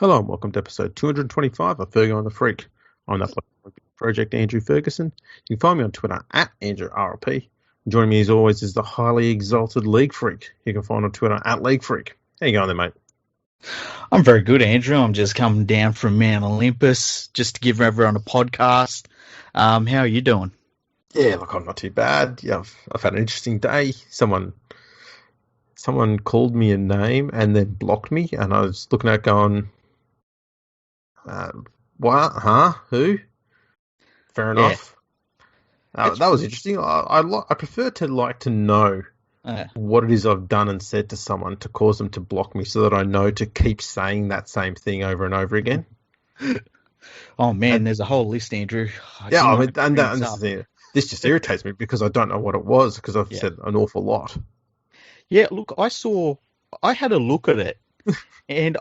Hello and welcome to episode 225 of Fergo and the Freak. I'm that project Andrew Ferguson. You can find me on Twitter at AndrewRLP. Joining me as always is the highly exalted League Freak. You can find on Twitter at League Freak. How you going there, mate? I'm very good, Andrew. I'm just coming down from Mount Olympus just to give everyone a podcast. How are you doing? Yeah, look, I'm not too bad. Yeah, I've had an interesting day. Someone called me a name and then blocked me, and I was looking at it going, what? Huh? Who? Fair enough. That was interesting. I prefer to know what it is I've done and said to someone to cause them to block me, so that I know to keep saying that same thing over and over again. Oh man, there's a whole list, Andrew. Yeah, I mean, and this is the thing. This just irritates me because I don't know what it was because I've said an awful lot. Yeah, look, I had a look at it, and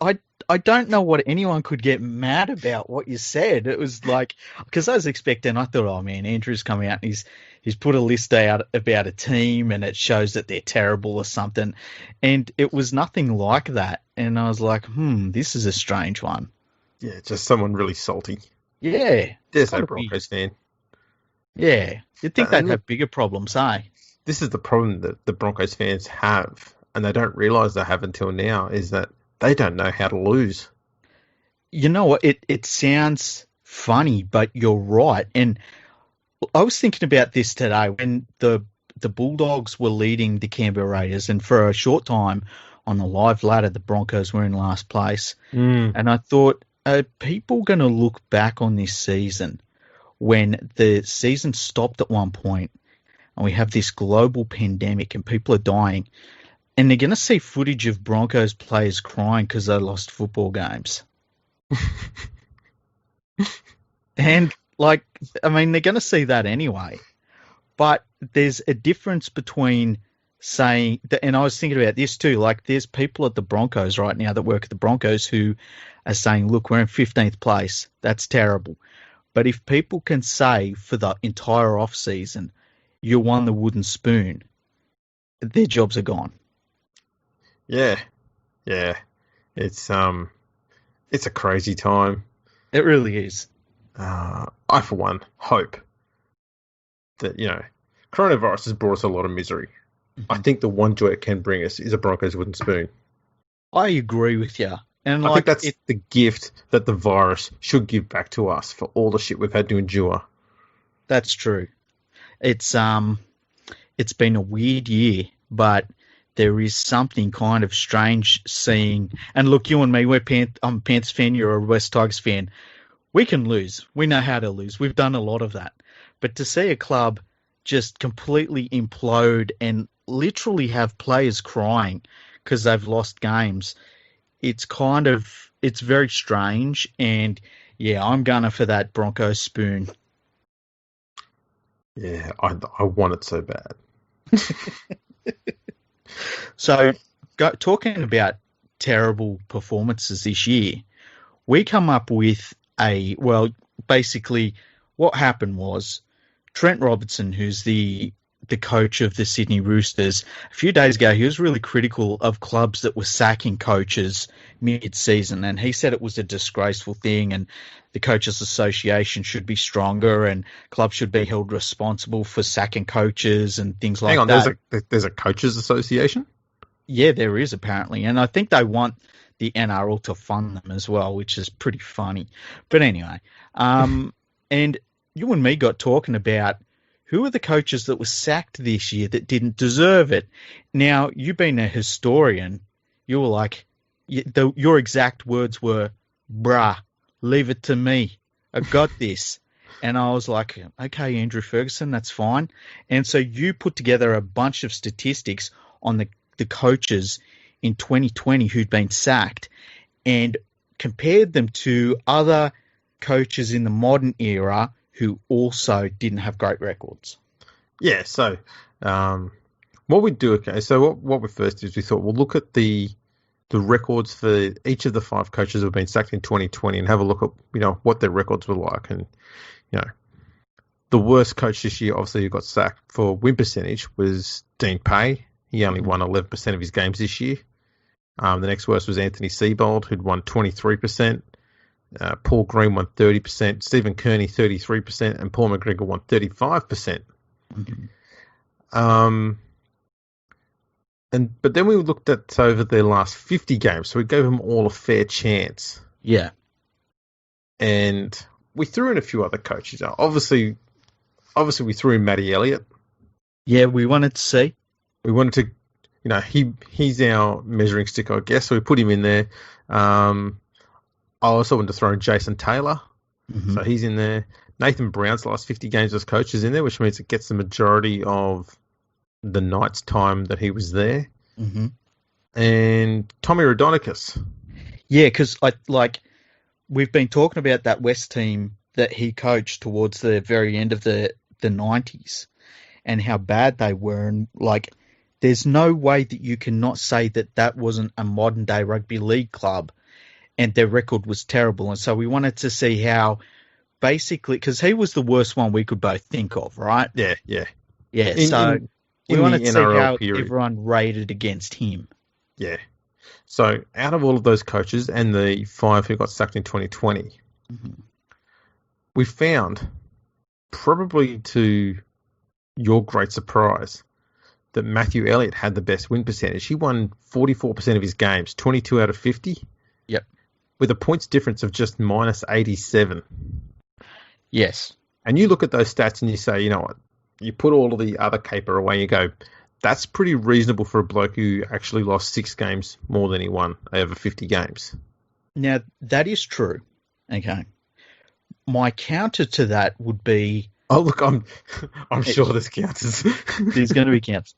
I don't know what anyone could get mad about what you said. It was like, because I was expecting, I thought, oh man, Andrew's coming out and he's put a list out about a team and it shows that they're terrible or something. And it was nothing like that. And I was like, this is a strange one. Yeah, just someone really salty. Yeah. There's no Broncos fan. Yeah. You'd think they'd have bigger problems, eh? This is the problem that the Broncos fans have, and they don't realise they have until now, is that they don't know how to lose. You know what? It sounds funny, but you're right. And I was thinking about this today when the Bulldogs were leading the Canberra Raiders, and for a short time on the live ladder, the Broncos were in last place. And I thought, are people going to look back on this season when the season stopped at one point and we have this global pandemic and people are dying, and they're going to see footage of Broncos players crying because they lost football games? And, they're going to see that anyway. But there's a difference between saying, and I was thinking about this too, there's people at the Broncos right now that work at the Broncos who are saying, look, we're in 15th place. That's terrible. But if people can say for the entire off-season, you won the wooden spoon, their jobs are gone. Yeah. It's a crazy time. It really is. I, for one, hope that, coronavirus has brought us a lot of misery. I think the one joy it can bring us is a Broncos wooden spoon. I agree with you. And I think that's the gift that the virus should give back to us for all the shit we've had to endure. That's true. It's been a weird year, but there is something kind of strange seeing. And look, you and me, I'm a Panthers fan, you're a West Tigers fan. We can lose. We know how to lose. We've done a lot of that. But to see a club just completely implode and literally have players crying because they've lost games, it's very strange. And yeah, I'm gunning for that Broncos spoon. Yeah, I want it so bad. So, talking about terrible performances this year, we come up with basically what happened was Trent Robertson, who's the coach of the Sydney Roosters, a few days ago, he was really critical of clubs that were sacking coaches mid-season, and he said it was a disgraceful thing and the Coaches Association should be stronger and clubs should be held responsible for sacking coaches and things like that. Hang on, there's a Coaches Association? Yeah, there is apparently, and I think they want the NRL to fund them as well, which is pretty funny. But anyway, and you and me got talking about who are the coaches that were sacked this year that didn't deserve it. Now, you've been a historian. You were like, your exact words were, bruh, leave it to me. I got this. And I was like, okay, Andrew Ferguson, that's fine. And so you put together a bunch of statistics on the coaches in 2020 who'd been sacked and compared them to other coaches in the modern era who also didn't have great records. Yeah, so what we do, so what we first did is we thought we'll look at the records for each of the 5 coaches who have been sacked in 2020 and have a look at, what their records were like. And, the worst coach this year, obviously, who got sacked for win percentage was Dean Pay. He only won 11% of his games this year. The next worst was Anthony Siebold, who'd won 23%. Paul Greene won 30%. Stephen Kearney, 33%. And Paul Mcgregor won 35%. Mm-hmm. But then we looked at over their last 50 games, so we gave them all a fair chance. Yeah. And we threw in a few other coaches. Obviously we threw in Matty Elliott. Yeah, we wanted to see. We wanted to, he's our measuring stick, I guess, so we put him in there. I also wanted to throw in Jason Taylor, so he's in there. Nathan Brown's last 50 games as coach is in there, which means it gets the majority of the Knights' time that he was there. Mm-hmm. And Tommy Radonicus. Yeah, because we've been talking about that West team that he coached towards the very end of the 90s and how bad they were. And, there's no way that you cannot say that wasn't a modern-day rugby league club and their record was terrible. And so we wanted to see how basically, because he was the worst one we could both think of, right? Yeah. We wanted to see how period. Everyone rated against him. Yeah. So out of all of those coaches and the 5 who got sacked in 2020, we found, probably to your great surprise, that Matthew Elliott had the best win percentage. He won 44% of his games, 22 out of 50. Yep. With a points difference of just minus 87. Yes. And you look at those stats and you say, you know what? You put all of the other caper away and you go, that's pretty reasonable for a bloke who actually lost 6 games more than he won over 50 games. Now, that is true. Okay. My counter to that would be... Oh, look, I'm sure there's counters. There's going to be counters.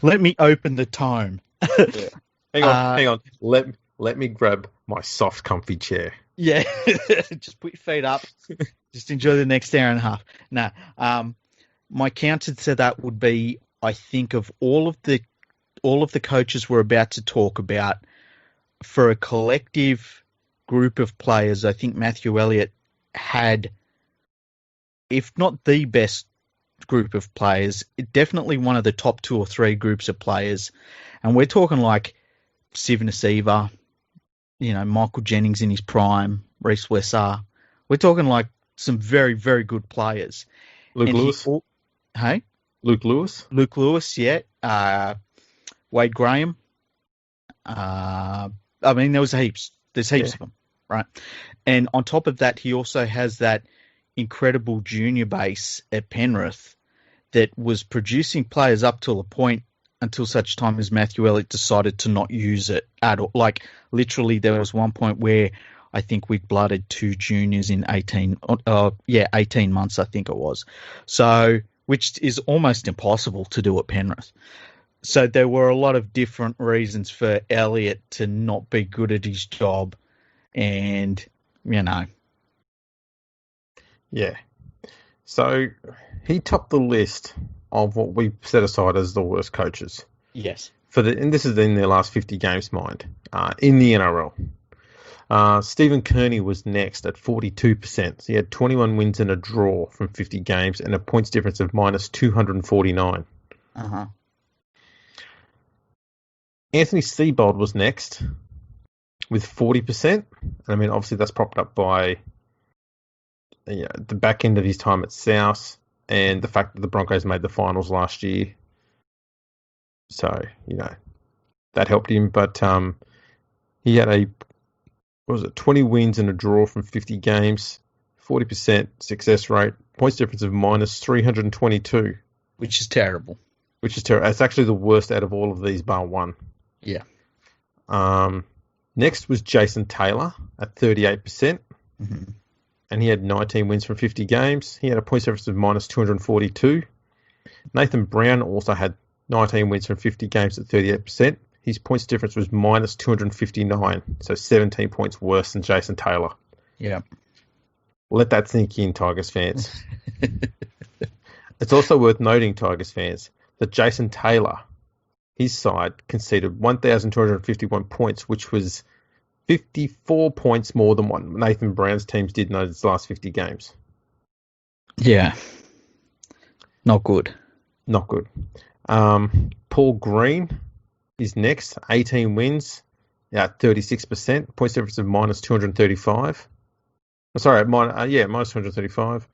Let me open the tome. Yeah. Hang on. Let me grab my soft, comfy chair. Yeah. Just put your feet up. Just enjoy the next hour and a half. No. My counter to that would be, I think of all of the coaches we're about to talk about, for a collective group of players, I think Matthew Elliott had, if not the best group of players, definitely one of the top 2 or 3 groups of players. And we're talking like Sivnasiva, Michael Jennings in his prime, Reece Wessar. We're talking like some very, very good players. Luke Lewis. Hey? Luke Lewis, yeah. Wade Graham. There was heaps. There's heaps of them, right? And on top of that, he also has that incredible junior base at Penrith that was producing players up till a point until such time as Matthew Elliott decided to not use it at all. Literally, there was one point where I think we blooded 2 juniors in 18 months, I think it was. So, which is almost impossible to do at Penrith. So there were a lot of different reasons for Elliott to not be good at his job. And, Yeah. So he topped the list of what we set aside as the worst coaches. Yes. And this is in their last 50 games, mind, in the NRL. Stephen Kearney was next at 42%. So he had 21 wins and a draw from 50 games and a points difference of minus 249. Uh-huh. Anthony Siebold was next with 40%. And obviously that's propped up by the back end of his time at South and the fact that the Broncos made the finals last year. So, that helped him. But he had 20 wins and a draw from 50 games, 40% success rate, points difference of minus 322. Which is terrible. It's actually the worst out of all of these bar one. Yeah. Next was Jason Taylor at 38%. Mm-hmm. And he had 19 wins from 50 games. He had a points difference of minus 242. Nathan Brown also had 19 wins from 50 games at 38%. His points difference was minus 259, so 17 points worse than Jason Taylor. Yeah. Let that sink in, Tigers fans. It's also worth noting, Tigers fans, that Jason Taylor, his side, conceded 1,251 points, which was 54 points more than what Nathan Brown's teams did in those last 50 games. Yeah. Not good. Paul Greene is next, 18 wins, Yeah, 36%. Points difference of minus 235. Sorry, minus 235.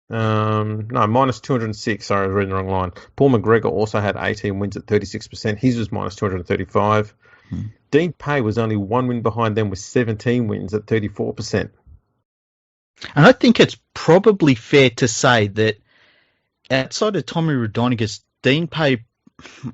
No, minus 206. Sorry, I was reading the wrong line. Paul Mcgregor also had 18 wins at 36%. His was minus 235. Dean Pay was only 1 win behind them with 17 wins at 34%. And I think it's probably fair to say that outside of Tommy Radonicus, Dean Pay,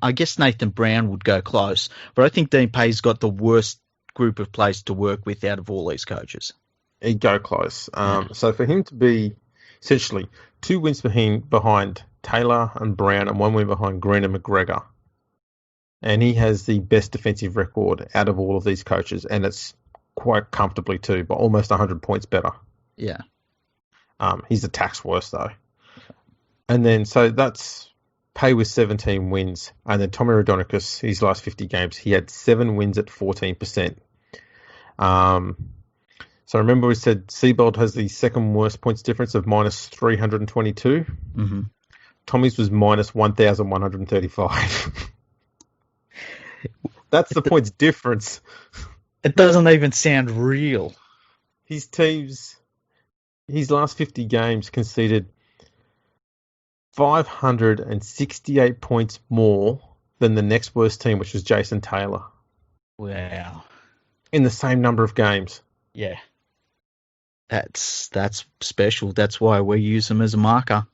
I guess Nathan Brown would go close, but I think Dean Pay's got the worst group of players to work with out of all these coaches. He'd go close. So for him to be essentially 2 wins behind Taylor and Brown and 1 win behind Greene and Mcgregor, and he has the best defensive record out of all of these coaches, and it's quite comfortably too, but almost 100 points better. Yeah. His attack's worse though. And then, so that's Pay with 17 wins. And then Tommy Radonicus, his last 50 games, he had 7 wins at 14%. So remember we said Siebold has the second worst points difference of minus 322. Mm-hmm. Tommy's was minus 1,135. That's the points difference. It doesn't even sound real. His teams, his last 50 games conceded 568 points more than the next worst team, which was Jason Taylor. Wow. In the same number of games. Yeah. That's special. That's why we use them as a marker.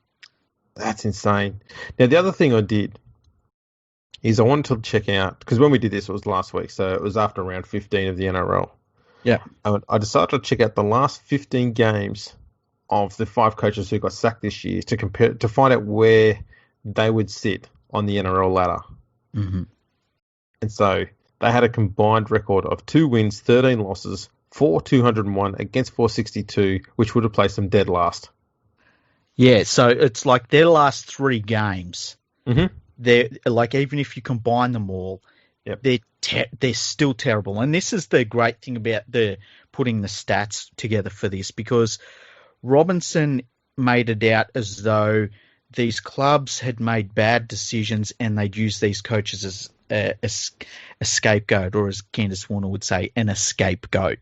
That's insane. Now, the other thing I did is I wanted to check out, because when we did this, it was last week, so it was after round 15 of the NRL. Yeah. I decided to check out the last 15 games of the 5 coaches who got sacked this year to find out where they would sit on the NRL ladder. Mm-hmm. And so they had a combined record of 2 wins, 13 losses, 201 against 462, which would have placed them dead last. Yeah, so it's like their last 3 games. Mm-hmm. They're like, even if you combine them all, yep, they're still terrible. And this is the great thing about putting the stats together for this, because Robinson made it out as though these clubs had made bad decisions and they'd use these coaches as a scapegoat, or as Candace Warner would say, an scapegoat.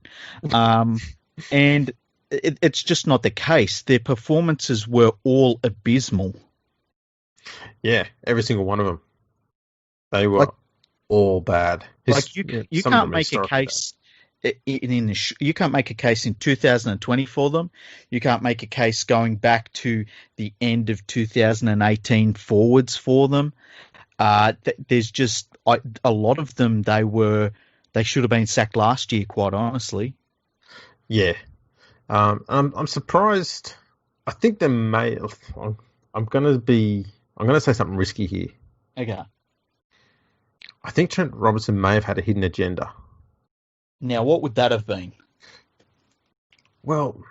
And it's just not the case. Their performances were all abysmal. Yeah, every single one of them. They were all bad. Like you can't make a case you can't make a case in 2020 for them. You can't make a case going back to the end of 2018 forwards for them. There's just a lot of them. They should have been sacked last year, quite honestly. Yeah, I'm surprised. I think they may. I'm going to say something risky here. Okay. I think Trent Robinson may have had a hidden agenda. Now, what would that have been? Well,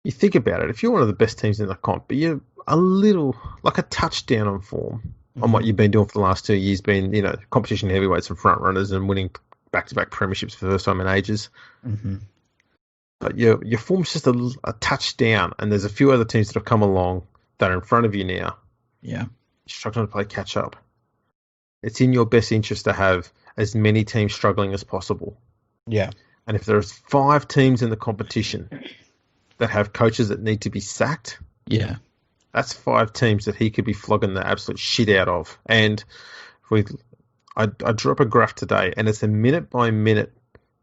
you think about it. If you're one of the best teams in the comp, but you're a little, like a touchdown on form on what you've been doing for the last 2 years, being, competition heavyweights and front runners and winning back-to-back premierships for the first time in ages. Mm-hmm. But your form's just a touchdown, and there's a few other teams that have come along that are in front of you now. Yeah. Struggling to play catch-up. It's in your best interest to have as many teams struggling as possible. Yeah. And if there's 5 teams in the competition that have coaches that need to be sacked, yeah, that's 5 teams that he could be flogging the absolute shit out of. And I drew up a graph today, and it's a minute-by-minute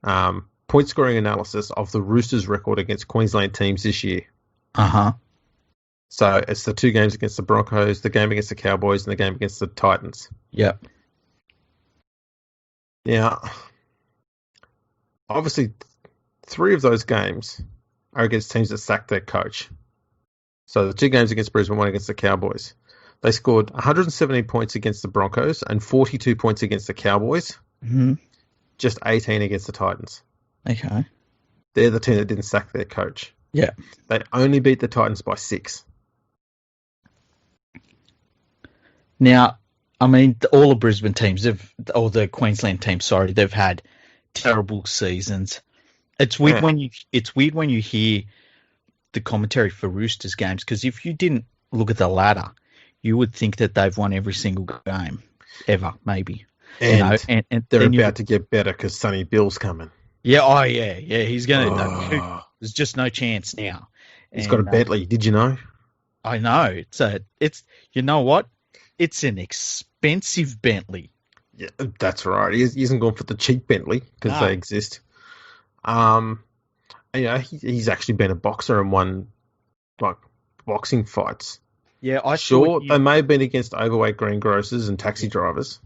point scoring analysis of the Roosters' record against Queensland teams this year. Uh-huh. So it's the 2 games against the Broncos, the game against the Cowboys, and the game against the Titans. Yep. Now, obviously, 3 of those games are against teams that sacked their coach. So the 2 games against Brisbane, 1 against the Cowboys. They scored 117 points against the Broncos and 42 points against the Cowboys. Mm-hmm. Just 18 against the Titans. Okay. They're the team that didn't sack their coach. Yeah. They only beat the Titans by 6. Now, I mean, all the Brisbane teams, or the Queensland teams, sorry, they've had terrible seasons. It's weird when you hear the commentary for Roosters games, because if you didn't look at the ladder, you would think that they've won every single game ever, maybe. And, and they're then about to get better because Sonny Bill's coming. Yeah, oh yeah, he's gonna. Oh. There's just no chance now. He's got a And Bentley. Did you know? I know it's you know what? It's an expensive Bentley. Yeah, that's right. He isn't going for the cheap Bentley because No. they exist. He's actually been a boxer and won like boxing fights. Yeah, I Sure, thought they may have been against overweight greengrocers and taxi drivers.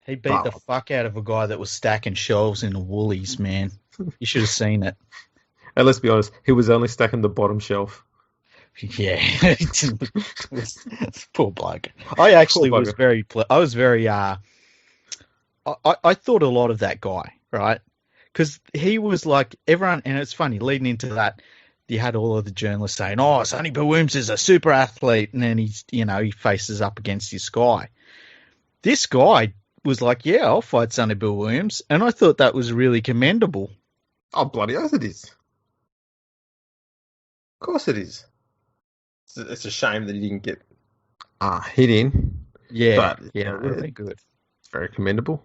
he beat the fuck out of a guy that was stacking shelves in the Woolies, man. You should have seen it. And let's be honest, he was only stacking the bottom shelf. Yeah, poor bloke. I actually was very. I was very. I thought a lot of that guy, right? Because he was like everyone, and it's funny leading into that. You had all of the journalists saying, "Oh, Sonny Bill Williams is a super athlete," and then he faces up against this guy. This guy was like, "Yeah, I'll fight Sonny Bill Williams," and I thought that was really commendable. Oh, bloody oath it is. Of course it is. It's a shame that he didn't get hit in. Yeah, but, it would have been good. It's very commendable.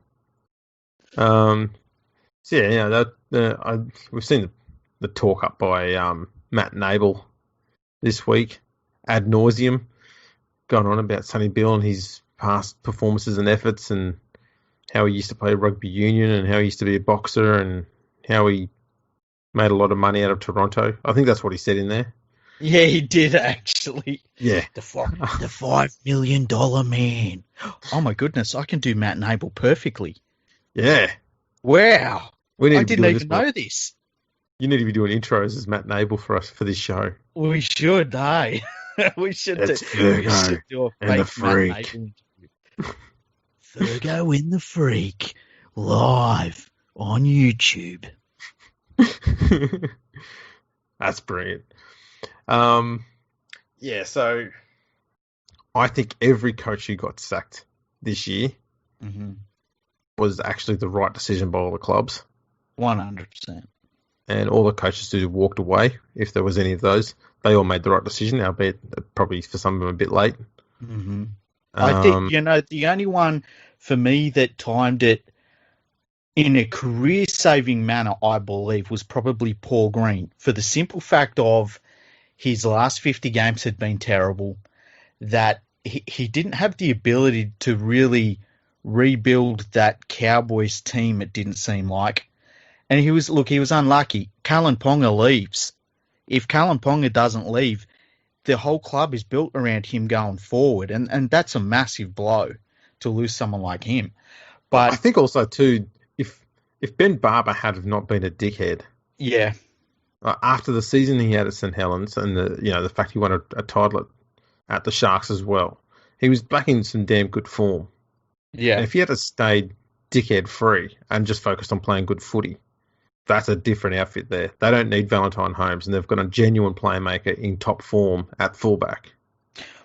We've seen the talk up by Matt Nable this week ad nauseum, going on about Sonny Bill and his past performances and efforts, and how he used to play rugby union, and how he used to be a boxer, and how he made a lot of money out of Toronto. I think that's what he said in there. Yeah, he did actually. Yeah, the $5 million man. Oh my goodness, I can do Matt Nable perfectly. Yeah. Wow. I didn't even know this. You need to be doing intros as Matt Nable for us for this show. We should, hey. We should do a fake Matt Nable. Fergo and the Freak live on YouTube. That's brilliant. So I think every coach who got sacked this year was actually the right decision by all the clubs. 100%. And all the coaches who walked away, if there was any of those, they all made the right decision, albeit probably for some of them a bit late. Mm-hmm. I think, the only one for me that timed it in a career-saving manner, I believe, was probably Paul Greene, for the simple fact of his last 50 games had been terrible, that he didn't have the ability to really rebuild that Cowboys team, it didn't seem like. And he was unlucky. Kalyn Ponga leaves. If Kalyn Ponga doesn't leave, the whole club is built around him going forward, and that's a massive blow to lose someone like him. But I think also, too, if Ben Barber had not been a dickhead, yeah, after the season he had at St Helens, and the fact he won a title at the Sharks as well, he was back in some damn good form. Yeah, and if he had stayed dickhead free and just focused on playing good footy, that's a different outfit there. They don't need Valentine Holmes, and they've got a genuine playmaker in top form at fullback.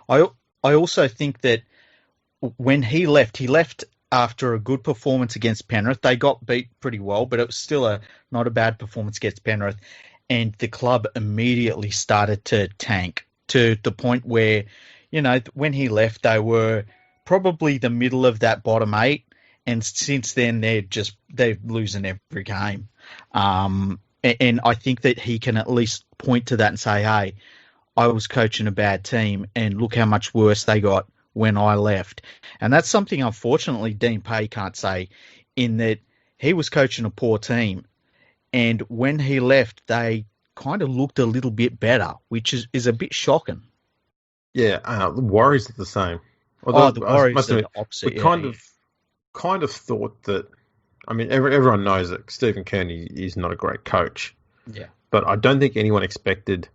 I also think that when he left after a good performance against Penrith. They got beat pretty well, but it was still not a bad performance against Penrith. And the club immediately started to tank to the point where, when he left, they were probably the middle of that bottom 8. And since then, they're losing every game. And I think that he can at least point to that and say, hey, I was coaching a bad team and look how much worse they got when I left. And that's something, unfortunately, Dean Pay can't say, in that he was coaching a poor team. And when he left, they kind of looked a little bit better, which is a bit shocking. Yeah, the Warriors are the same. The Warriors are the opposite. We kind of thought that, everyone knows that Stephen Kearney is not a great coach. Yeah. But I don't think anyone expected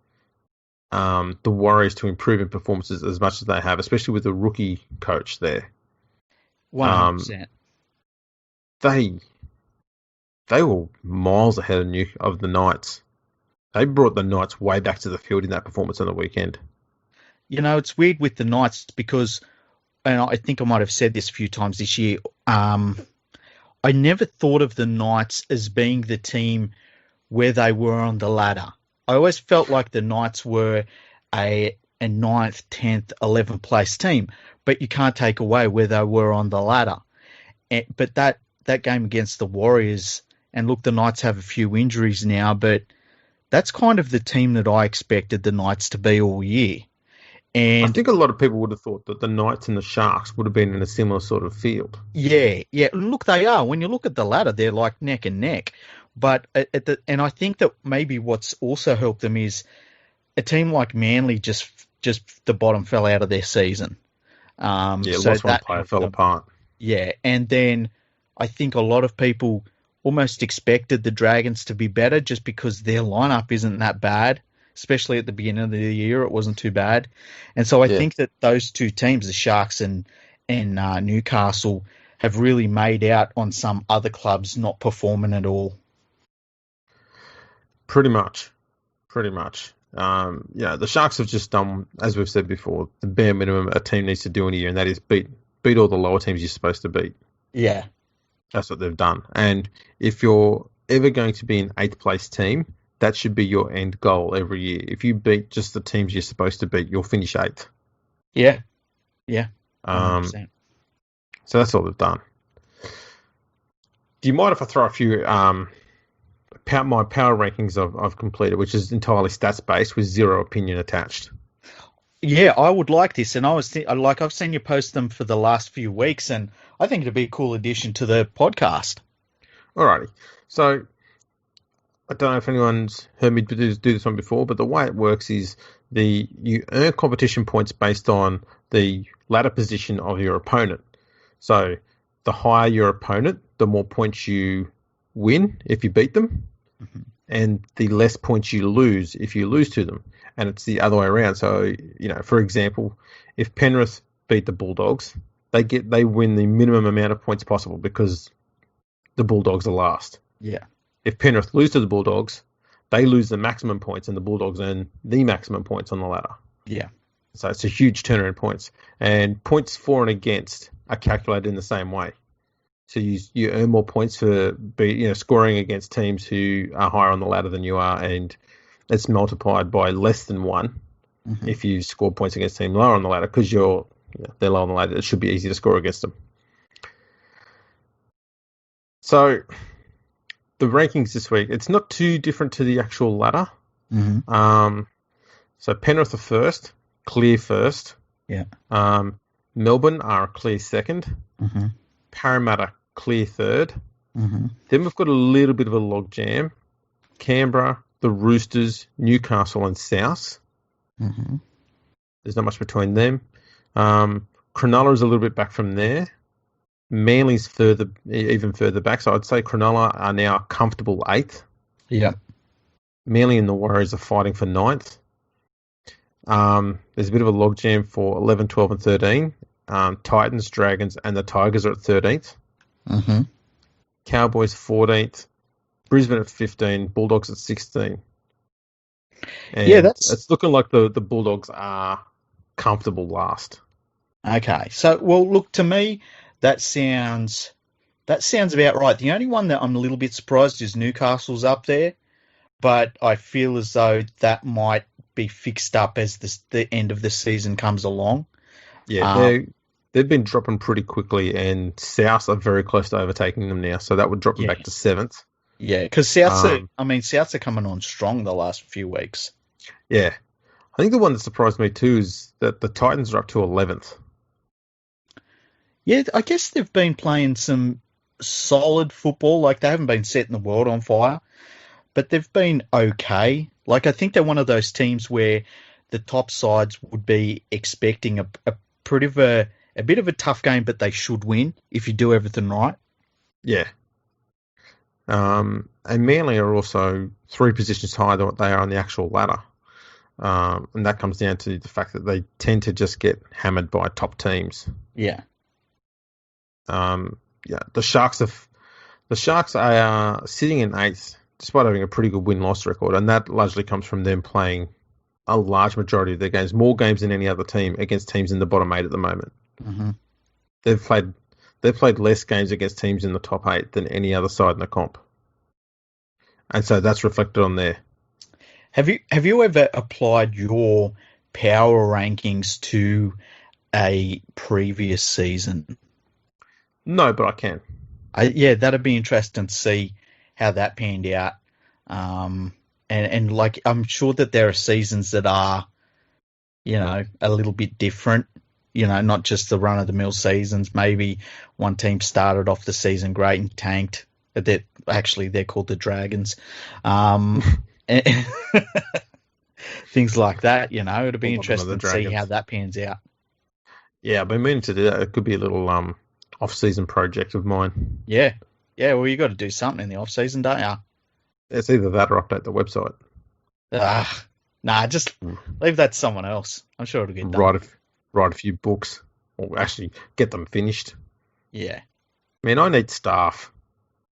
the Warriors to improve in performances as much as they have, especially with the rookie coach there. 100%. They were miles ahead of the Knights. They brought the Knights way back to the field in that performance on the weekend. It's weird with the Knights because, and I think I might have said this a few times this year, I never thought of the Knights as being the team where they were on the ladder. I always felt like the Knights were a 9th, 10th, 11th place team, but you can't take away where they were on the ladder. But that game against the Warriors, and look, the Knights have a few injuries now, but that's kind of the team that I expected the Knights to be all year. I And think a lot of people would have thought that the Knights and the Sharks would have been in a similar sort of field. yeah. Look, they are. When you look at the ladder, they're like neck and neck. But and I think that maybe what's also helped them is a team like Manly just the bottom fell out of their season. So lost one that player, helped fell them. apart. Yeah, and then I think a lot of people almost expected the Dragons to be better just because their lineup isn't that bad, especially at the beginning of the year. It wasn't too bad. And so I Yeah, think that those two teams, the Sharks and Newcastle, have really made out on some other clubs not performing at all. pretty much. The Sharks have just done, as we've said before, the bare minimum a team needs to do in a year, and that is beat all the lower teams you're supposed to beat. Yeah. That's what they've done. And if you're ever going to be an 8th place team, that should be your end goal every year. If you beat just the teams you're supposed to beat, you'll finish 8th. Yeah. 100%. So that's all they've done. Do you mind if I throw a few my power rankings I've completed, which is entirely stats based with zero opinion attached? Yeah, I would like this, and I've seen you post them for the last few weeks, and I think it'd be a cool addition to the podcast. Alrighty. So I don't know if anyone's heard me do this one before, but the way it works is you earn competition points based on the ladder position of your opponent. So the higher your opponent, the more points you win if you beat them, and the less points you lose if you lose to them. And it's the other way around. So, for example, if Penrith beat the Bulldogs, they win the minimum amount of points possible because the Bulldogs are last. Yeah. If Penrith lose to the Bulldogs, they lose the maximum points and the Bulldogs earn the maximum points on the ladder. Yeah. So it's a huge turnaround in points. And points for and against are calculated in the same way. So you earn more points for scoring against teams who are higher on the ladder than you are, and it's multiplied by less than 1 if you score points against a team lower on the ladder, because they're low on the ladder. It should be easy to score against them. So the rankings this week, it's not too different to the actual ladder. So Penrith are first, clear first. Yeah. Melbourne are a clear second. Parramatta clear third. Then we've got a little bit of a log jam. Canberra, the Roosters, Newcastle and South. There's not much between them. Cronulla is a little bit back from there. Manly's even further back. So I'd say Cronulla are now comfortable 8th. Yeah. Manly and the Warriors are fighting for 9th. There's a bit of a logjam for 11, 12 and 13. Titans, Dragons and the Tigers are at 13th. Cowboys 14th. Brisbane at 15. Bulldogs at 16. And it's looking like the Bulldogs are comfortable last. Okay. So, well, look, to me, that sounds about right. The only one that I'm a little bit surprised is Newcastle's up there, but I feel as though that might be fixed up as the end of the season comes along. Yeah, they've been dropping pretty quickly, and South are very close to overtaking them now, so that would drop them back to 7th. Yeah, because Souths are coming on strong the last few weeks. Yeah. I think the one that surprised me too is that the Titans are up to 11th. Yeah, I guess they've been playing some solid football. Like, they haven't been setting the world on fire, but they've been okay. Like, I think they're one of those teams where the top sides would be expecting a bit of a tough game, but they should win if you do everything right. Yeah. And Manly are also 3 positions higher than what they are on the actual ladder. And that comes down to the fact that they tend to just get hammered by top teams. Yeah. The Sharks are sitting in 8th despite having a pretty good win-loss record, and that largely comes from them playing a large majority of their games, more games than any other team, against teams in the bottom 8 at the moment. They've played less games against teams in the top 8 than any other side in the comp, and so that's reflected on there. Have you ever applied your power rankings to a previous season? No, but I can. Yeah, that'd be interesting to see how that panned out. And like, I'm sure that there are seasons that are, a little bit different. Not just the run of the mill seasons. Maybe one team started off the season great and tanked. They're called the Dragons. And things like that. It'd be interesting to see how that pans out. Yeah, I've been meaning to do that. It could be a little off-season project of mine. Yeah. Well, you got to do something in the off season, don't you? It's either that or update the website. Nah, just leave that to someone else. I'm sure it'll get done. Write a few books, or actually get them finished. Yeah. Man, I need staff.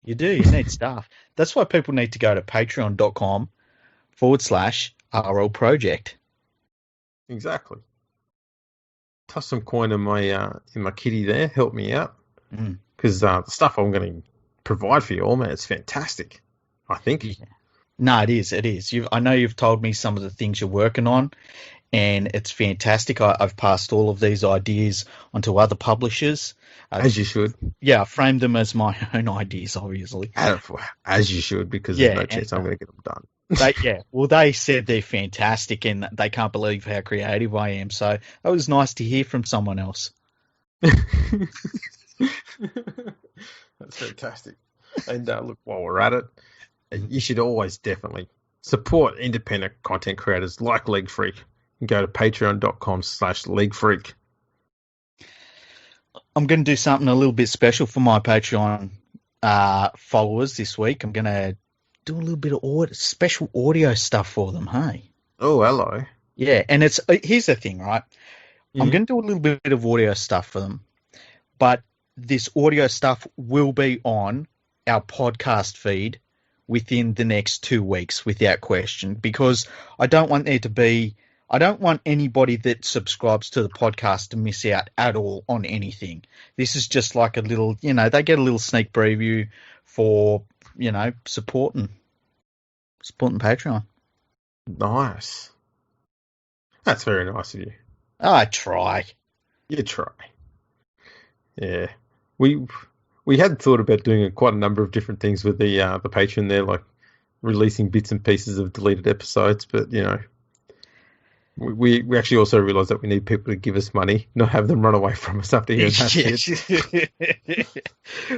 You do. You need staff. That's why people need to go to patreon.com/RL Project. Exactly. Toss some coin in my kitty there. Help me out. Because the stuff I'm going to provide for you all, man, it's fantastic. I think. Yeah. No, it is. It is. I know you've told me some of the things you're working on, and it's fantastic. I've passed all of these ideas onto other publishers. As you should. Yeah, I framed them as my own ideas, obviously. As you should, because there's no chance I'm going to get them done. They said they're fantastic, and they can't believe how creative I am. So it was nice to hear from someone else. That's fantastic. And look, while we're at it, you should always definitely support independent content creators like League Freak. You can go to patreon.com/League Freak. I'm going to do something a little bit special for my Patreon followers this week. I'm going to do a little bit of special audio stuff for them, hey? Oh, hello. Yeah, and here's the thing, right? Mm-hmm. I'm going to do a little bit of audio stuff for them, but this audio stuff will be on our podcast feed within the next 2 weeks, without question, because I don't want anybody that subscribes to the podcast to miss out at all on anything. This is just like a little, they get a little sneak preview for, supporting Patreon. Nice. That's very nice of you. I try. You try. Yeah. We had thought about doing quite a number of different things with the Patreon there, like releasing bits and pieces of deleted episodes, but we actually also realised that we need people to give us money, not have them run away from us after hearing that shit.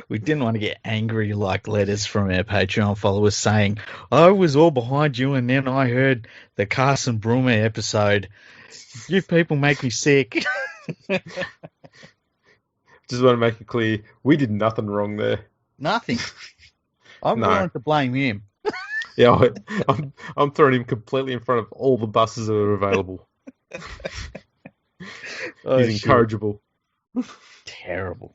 We didn't want to get angry like letters from our Patreon followers saying, I was all behind you and then I heard the Carson Brumer episode. You people make me sick. Just want to make it clear, we did nothing wrong there. Nothing. I'm willing to blame him. Yeah, I'm throwing him completely in front of all the buses that are available. He's incorrigible. Terrible.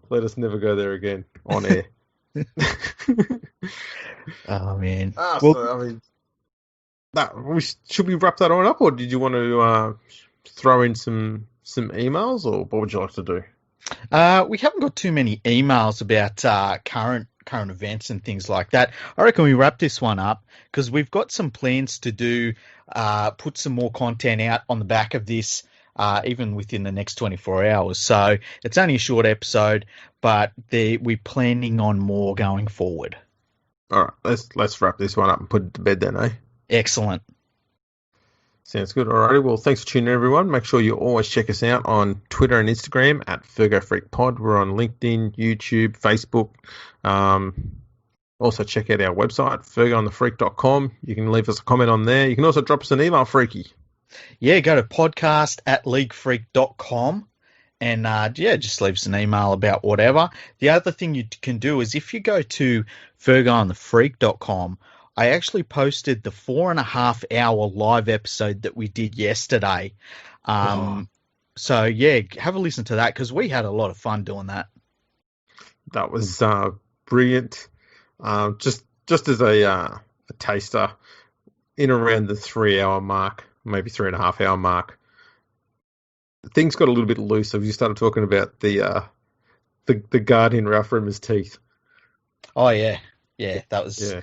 Let us never go there again on air. Oh man. Should we wrap that on up, or did you want to throw in some emails, or what would you like to do? We haven't got too many emails about current events and things like that. I reckon we wrap this one up because we've got some plans to do, put some more content out on the back of this, even within the next 24 hours. So it's only a short episode, but we're planning on more going forward. All right, let's wrap this one up and put it to bed then, eh? Excellent. Sounds good. Alrighty. Well, thanks for tuning in, everyone. Make sure you always check us out on Twitter and Instagram at FergoFreakPod. We're on LinkedIn, YouTube, Facebook. Also, check out our website, FergoOnTheFreak.com. You can leave us a comment on there. You can also drop us an email, Freaky. Yeah, go to podcast@leaguefreak.com and just leave us an email about whatever. The other thing you can do is if you go to FergoOnTheFreak.com, I actually posted the 4.5-hour live episode that we did yesterday. So, yeah, have a listen to that because we had a lot of fun doing that. That was brilliant. Just as a taster, in around the 3-hour mark, maybe 3.5-hour mark, things got a little bit loose. So we started talking about the Guardian Ralph Rimmer's teeth. Oh, yeah. Yeah, that was... Yeah.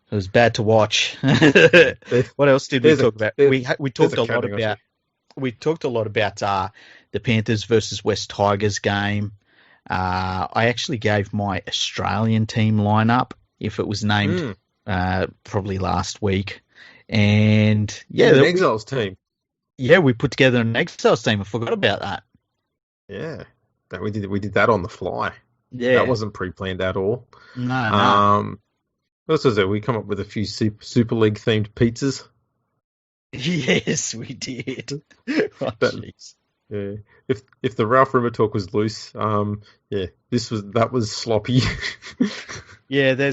It was bad to watch. What else did we talk about? We talked a lot about the Panthers versus West Tigers game. I actually gave my Australian team lineup if it was named probably last week. And yeah, an Exiles team. Yeah, we put together an Exiles team. I forgot about that. Yeah, we did that on the fly. Yeah, that wasn't pre-planned at all. No. What else was there? We come up with a few Super League themed pizzas. Yes, we did. Yeah, if the Ralph Rimmer talk was loose, that was sloppy. Yeah,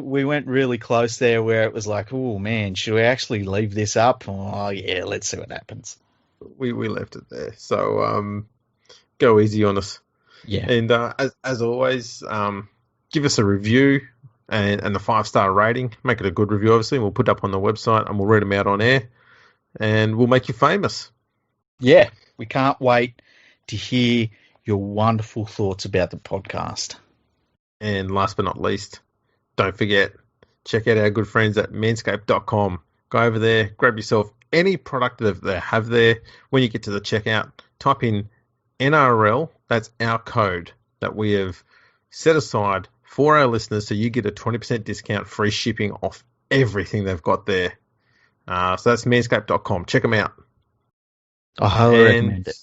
we went really close there where it was like, oh man, should we actually leave this up? Oh yeah, let's see what happens. We left it there, so go easy on us. Yeah, and as always, give us a review and a 5-star rating. Make it a good review, obviously. We'll put it up on the website and we'll read them out on air, and we'll make you famous. Yeah, we can't wait to hear your wonderful thoughts about the podcast. And last but not least, don't forget, check out our good friends at manscaped.com. Go over there, grab yourself any product that they have there. When you get to the checkout, type in NRL. That's our code that we have set aside for our listeners, so you get a 20% discount, free shipping off everything they've got there. So that's manscaped.com. Check them out. I highly recommend it.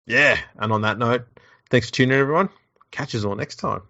Yeah, and on that note, thanks for tuning in, everyone. Catch us all next time.